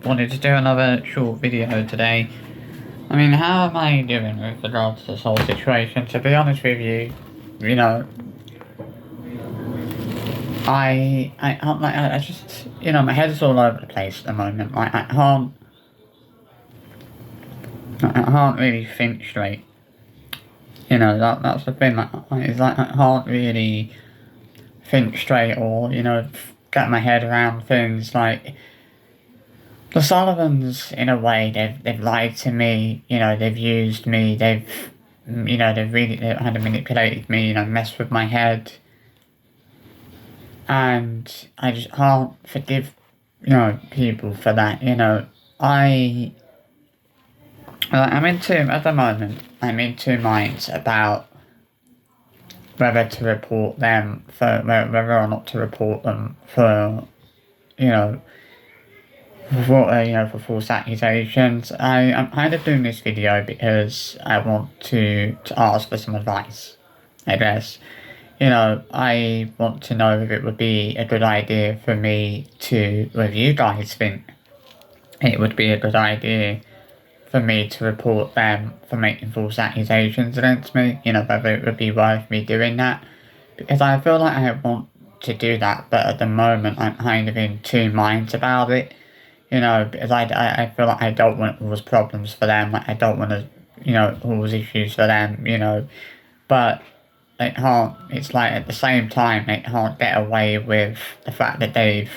Wanted to do another short video today. I mean, how am I doing with regards to this whole situation? To be honest with you, you know, I just, my head's all over the place at the moment. Like, I can't really think straight. That's the thing. It's like I can't really think straight, or get my head around things. Like, the Sullivans, in a way, they've lied to me. They've used me. They've kind of manipulated me. Messed with my head, and I just can't forgive, people for that. I, at the moment, I'm in two minds about whether to report them for whether or not to report them for, you know, for false accusations. I'm kind of doing this video because I want to ask for some advice, I guess. I want to know if it would be a good idea for me to, if you guys think it would be a good idea for me to report them for making false accusations against me, whether it would be worth me doing that. Because I feel like I want to do that, but at the moment I'm kind of in two minds about it. Because I feel like I don't want to cause problems for them, like I don't want to, cause issues for them, but it can't, it's like at the same time, it can't get away with the fact that they've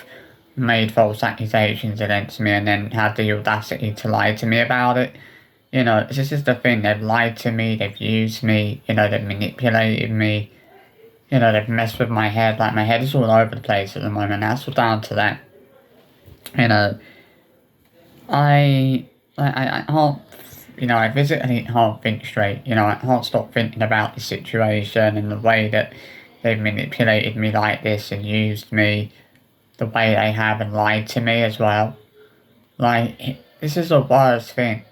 made false accusations against me and then had the audacity to lie to me about it. This is the thing, they've lied to me, they've used me, they've manipulated me, they've messed with my head, like my head is all over the place at the moment, that's all down to them. I can't, I physically can't think straight, I can't stop thinking about the situation and the way that they've manipulated me like this and used me the way they have and lied to me as well. Like, this is the worst thing.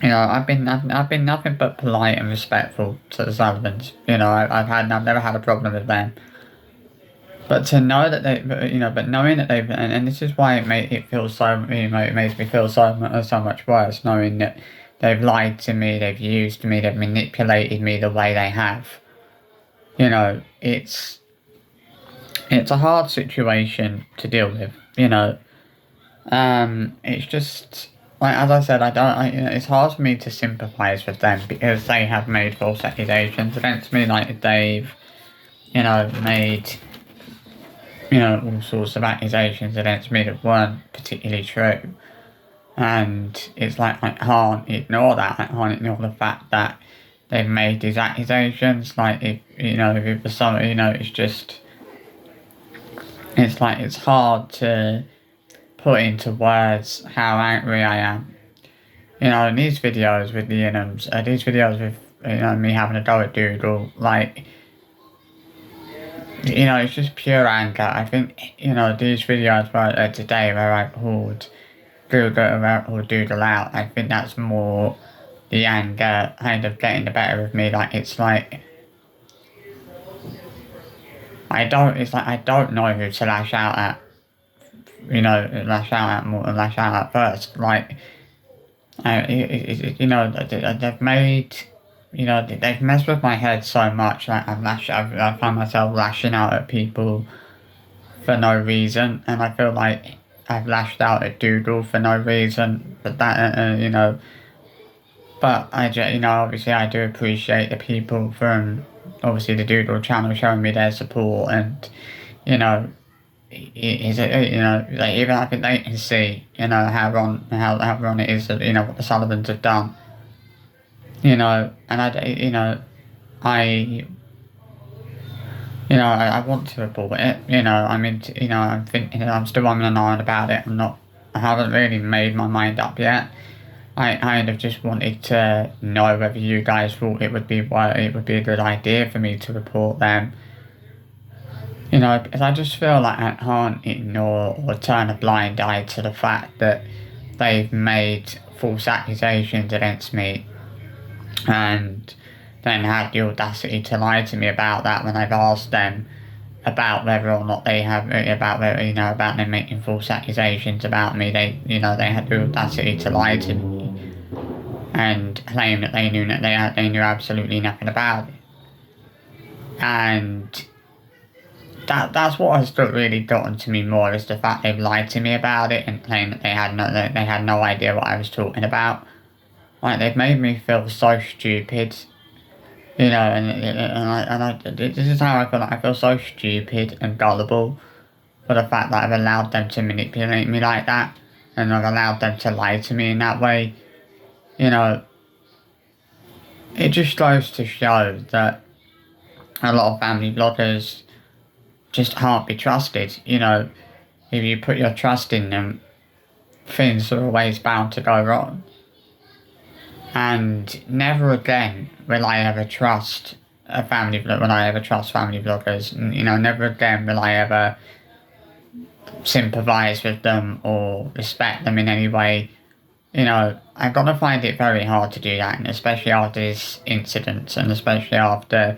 I've been nothing but polite and respectful to the Sullivans. I've never had a problem with them. But to know that but knowing that and this is why it feels so, it makes me feel so much worse, knowing that they've lied to me, they've used me, they've manipulated me the way they have. It's a hard situation to deal with. It's just, like, as I said, it's hard for me to sympathise with them because they have made false accusations against me, like they've, made, all sorts of accusations against me that weren't particularly true. And it's like, I can't ignore that, I can't ignore the fact that they've made these accusations, like, if it was something, it's just, it's like, it's hard to put into words how angry I am. In these videos with the these videos with, me having a go at Dougal, like, it's just pure anger. I think, these videos today where I pulled Dougal out, I think that's more the anger kind of getting the better of me. Like, it's like, I don't know who to lash out at. Lash out at more than lash out at first. Like, they've made, they've messed with my head so much. Like, I find myself lashing out at people for no reason, and I feel like I've lashed out at Dougal for no reason. But that, but obviously I do appreciate the people from, obviously, the Dougal channel showing me their support, and, like, even I think they can see, how wrong it is that, what the Sullivans have done. And I want to report it. I'm thinking, I'm still on and on about it. I haven't really made my mind up yet. I kind of just wanted to know whether you guys thought it would be a good idea for me to report them. Because I just feel like I can't ignore or turn a blind eye to the fact that they've made false accusations against me and then had the audacity to lie to me about that when I've asked them about whether or not they have, about whether, about them making false accusations about me. They had the audacity to lie to me and claim that they knew absolutely nothing about it. And that's what has really gotten to me more, is the fact they've lied to me about it and claimed that they had no idea what I was talking about. Like, they've made me feel so stupid, this is how I feel. Like, I feel so stupid and gullible for the fact that I've allowed them to manipulate me like that, and I've allowed them to lie to me in that way. It just goes to show that a lot of family bloggers just can't be trusted. If you put your trust in them, things are always bound to go wrong. And never again will I ever trust family bloggers. Never again will I ever sympathise with them or respect them in any way. I'm gonna find it very hard to do that, and especially after this incident, and especially after,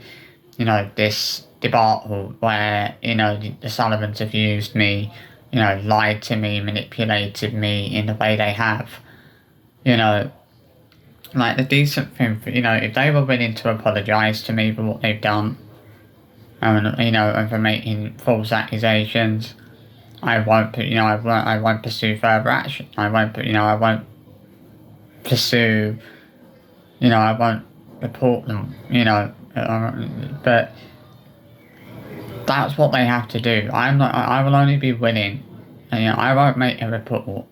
this debacle where, the Sullivans have used me, lied to me, manipulated me in the way they have. Like, the decent thing, if they were willing to apologise to me for what they've done, and for making false accusations, I won't pursue further action. I won't report them, but that's what they have to do. I will only be willing, I won't make a report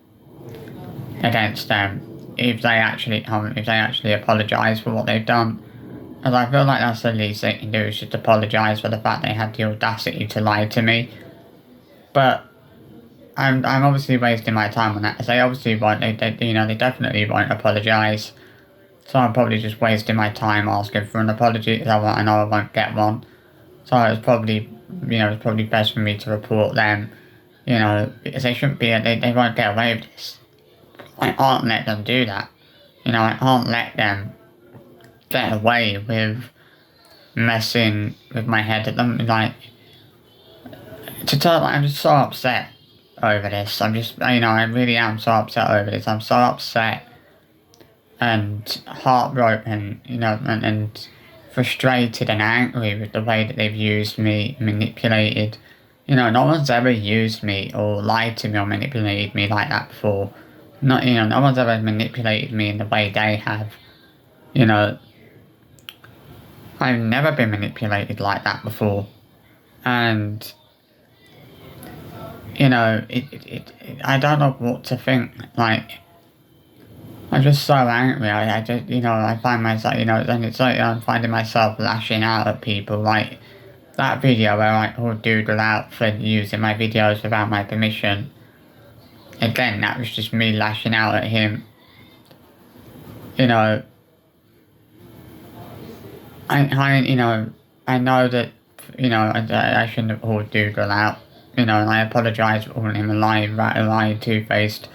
against them if they actually apologise for what they've done. As I feel like that's the least they can do, is just apologise for the fact they had the audacity to lie to me. But I'm obviously wasting my time on that, because they obviously won't. They definitely won't apologise. So I'm probably just wasting my time asking for an apology, because I know I won't get one. So it's probably best for me to report them. Because they shouldn't be. They won't get away with this. I can't let them do that. I can't let them get away with messing with my head at them. I'm just so upset over this. I really am so upset over this. I'm so upset and heartbroken, and frustrated and angry with the way that they've used me, manipulated. No one's ever used me or lied to me or manipulated me like that before. No one's ever manipulated me in the way they have. I've never been manipulated like that before. And, I don't know what to think. Like, I'm just so angry. I find myself, and it's like I'm finding myself lashing out at people. Like, that video where I called Dougal out for using my videos without my permission. Again, that was just me lashing out at him. I know that, I shouldn't have called Dougal out, and I apologise for calling him a lying, two-faced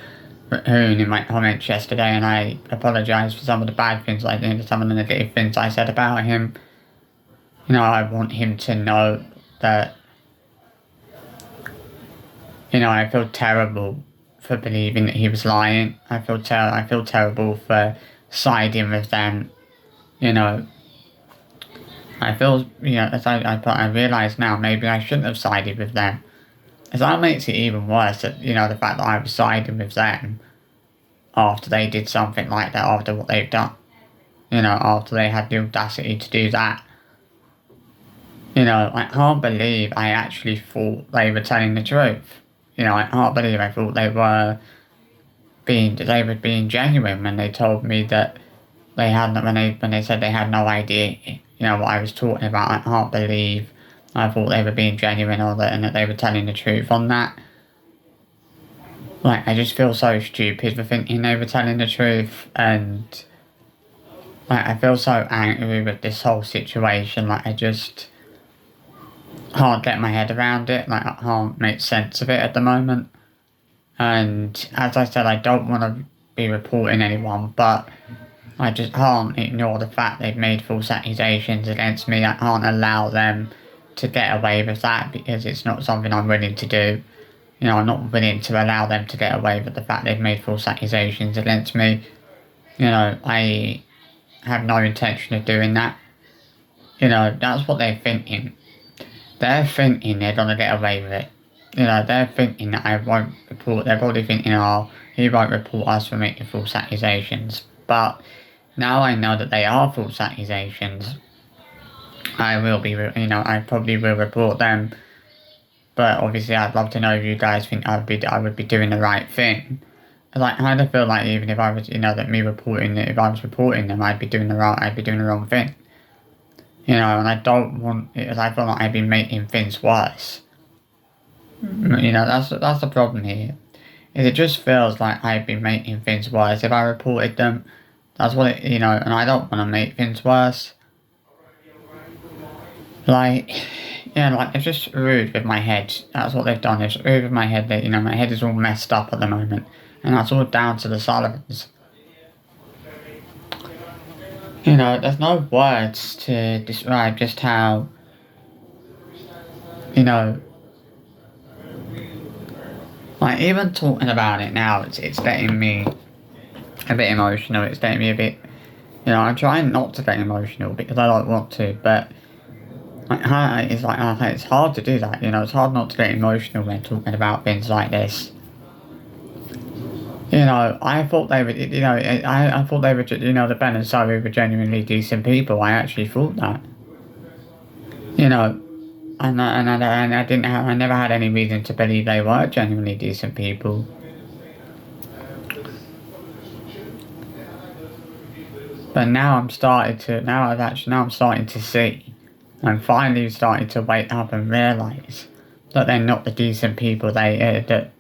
raccoon in my comments yesterday, and I apologise for some of the bad things I did, some of the negative things I said about him. I want him to know that, I feel terrible for believing that he was lying. I feel terrible for siding with them. I feel, as I realise now, maybe I shouldn't have sided with them. As that makes it even worse, that, the fact that I was siding with them after they did something like that, after what they've done. After they had the audacity to do that. I can't believe I actually thought they were telling the truth. I can't believe I thought they were being genuine when they told me that when they said they had no idea, what I was talking about. I can't believe I thought they were being genuine and that they were telling the truth on that. Like, I just feel so stupid for thinking they were telling the truth, and I feel so angry with this whole situation. I just can't get my head around it. I can't make sense of it at the moment. And as I said, I don't want to be reporting anyone, but I just can't ignore the fact they've made false accusations against me. I can't allow them to get away with that, because it's not something I'm willing to do. You know, I'm not willing to allow them to get away with the fact they've made false accusations against me. You know, I have no intention of doing that. You know, that's what they're thinking. They're thinking they're gonna get away with it. You know, they're thinking that I won't report. They're probably thinking, oh, he won't report us for making false accusations. But now I know that they are false accusations. I will be, you know, I probably will report them. But obviously, I'd love to know if you guys think I would be doing the right thing. Like, I kind of feel like even if I was, you know, that me reporting it, if I was reporting them, I'd be doing the wrong thing. You know, and I don't want it, as I feel like I'd be making things worse. You know, that's the problem here. Is it just feels like I'd be making things worse if I reported them. That's what it, you know, and I don't want to make things worse. Like, yeah, like, it's just rude with my head. That's what they've done. It's rude with my head. That, you know, my head is all messed up at the moment. And that's all down to the Sullivans. You know, there's no words to describe just how, you know, like, even talking about it now, it's getting me a bit emotional. It's getting me a bit, you know, I'm trying not to get emotional because I don't want to, but it's like, it's hard to do that, you know, it's hard not to get emotional when talking about things like this. You know, I thought they were, you know, I thought they were, you know, the Ben and Zoe were genuinely decent people. I actually thought that. You know, and I never had any reason to believe they were genuinely decent people. But now I'm starting to see. I'm finally starting to wake up and realise that they're not the decent people that,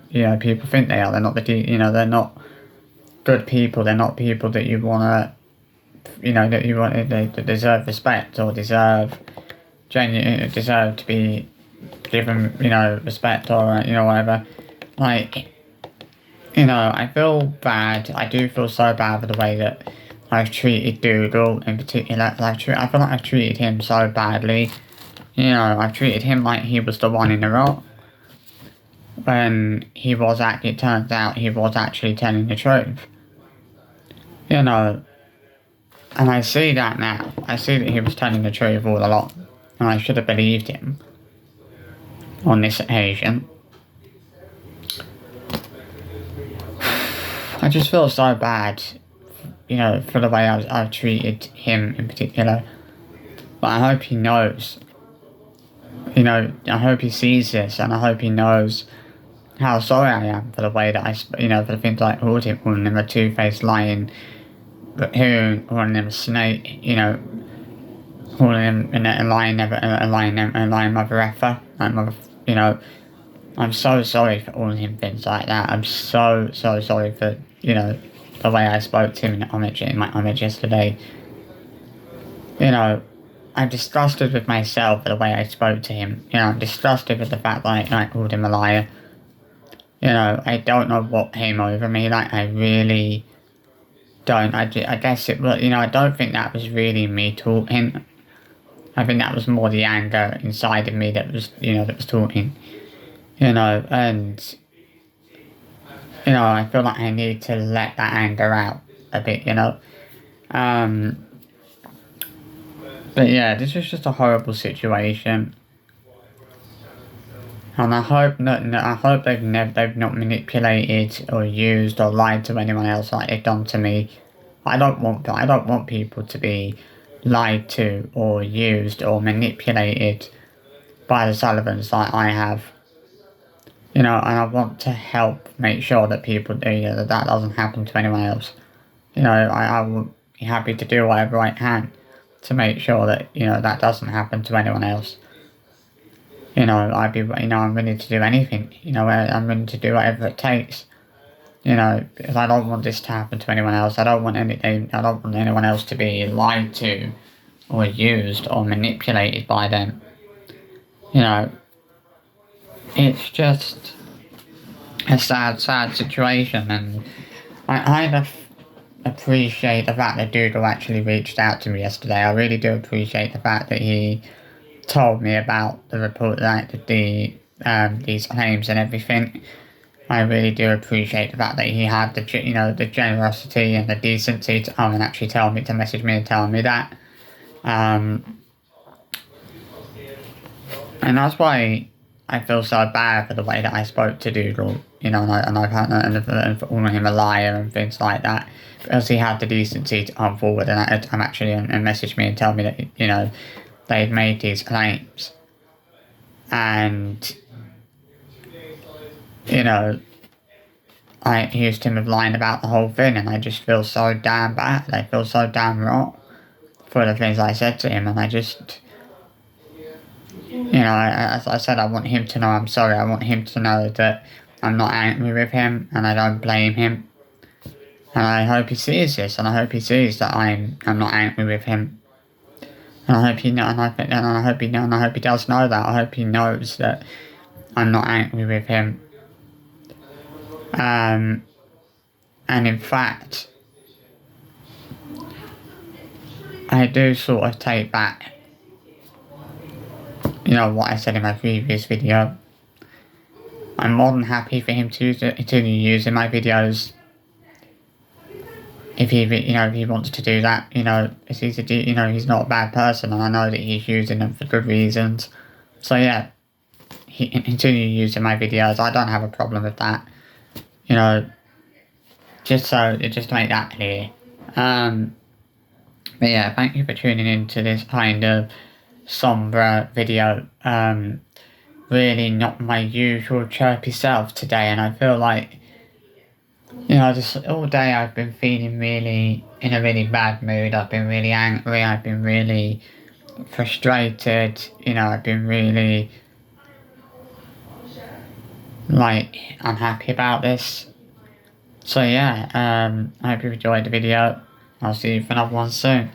you know, people think they are. They're not you know, they're not good people. They're not people that you wanna, you know, that you want, that deserve respect or deserve to be given, you know, respect or, you know, whatever. Like, you know, I feel bad. I do feel so bad for the way that I've treated Dougal in particular. I feel like I've treated him so badly. You know, I've treated him like he was the one in the wrong. When it turns out he was actually telling the truth. You know, and I see that now. I see that he was telling the truth all along. And I should have believed him on this occasion. I just feel so bad, you know, for the way I've treated him in particular. But I hope he knows. You know, I hope he sees this, and I hope he knows how sorry I am for the way that you know, for the things I called him, calling him a two-faced lion, calling him a snake, you know, calling him a lion mother effer, you know. I'm so sorry for all him things like that. I'm so sorry for, you know, the way I spoke to him in my homage yesterday. You know, I'm disgusted with myself for the way I spoke to him. You know, I'm disgusted with the fact that I called him a liar. You know, I don't know what came over me. Like, I really don't. I guess it was, you know, I don't think that was really me talking. I think that was more the anger inside of me that was, you know, that was talking. You know, and, you know, I feel like I need to let that anger out a bit, you know. But yeah, this is just a horrible situation. And I hope they've not manipulated or used or lied to anyone else like they've done to me. I don't want people to be lied to or used or manipulated by the Sullivans like I have. You know, and I want to help make sure that people do, you know, that doesn't happen to anyone else. You know, I will be happy to do whatever I can to make sure that, you know, that doesn't happen to anyone else. You know, I'm willing to do anything. You know, I'm willing to do whatever it takes. You know, because I don't want this to happen to anyone else. I don't want anyone else to be lied to or used or manipulated by them. You know, it's just a sad situation, and I appreciate the fact that Dougal actually reached out to me yesterday. I really do appreciate the fact that he told me about the report, like these claims and everything. I really do appreciate the fact that he had the generosity and the decency to come and actually tell me, to message me and tell me that. And that's why I feel so bad for the way that I spoke to Dougal, and for calling him a liar and things like that, because he had the decency to come forward and message me and tell me that they'd made these claims, and I accused him of lying about the whole thing, and I just feel so damn bad. I feel so damn wrong for the things I said to him, and I just. As I said, I want him to know I'm sorry. I want him to know that I'm not angry with him and I don't blame him. And I hope he sees this, and I hope he sees that I'm not angry with him. And I hope he does know that. I hope he knows that I'm not angry with him. And in fact, I do sort of take back what I said in my previous video. I'm more than happy for him to use in my videos. If he wants to do that, he's not a bad person, and I know that he's using them for good reasons. So yeah, he can continue using my videos. I don't have a problem with that. Just to make that clear. But yeah, thank you for tuning in to this kind of sombre video. Really not my usual chirpy self today, and I feel like, just all day I've been feeling really in a really bad mood. I've been really angry, I've been really frustrated, I've been really, unhappy about this. So yeah, I hope you enjoyed the video. I'll see you for another one soon.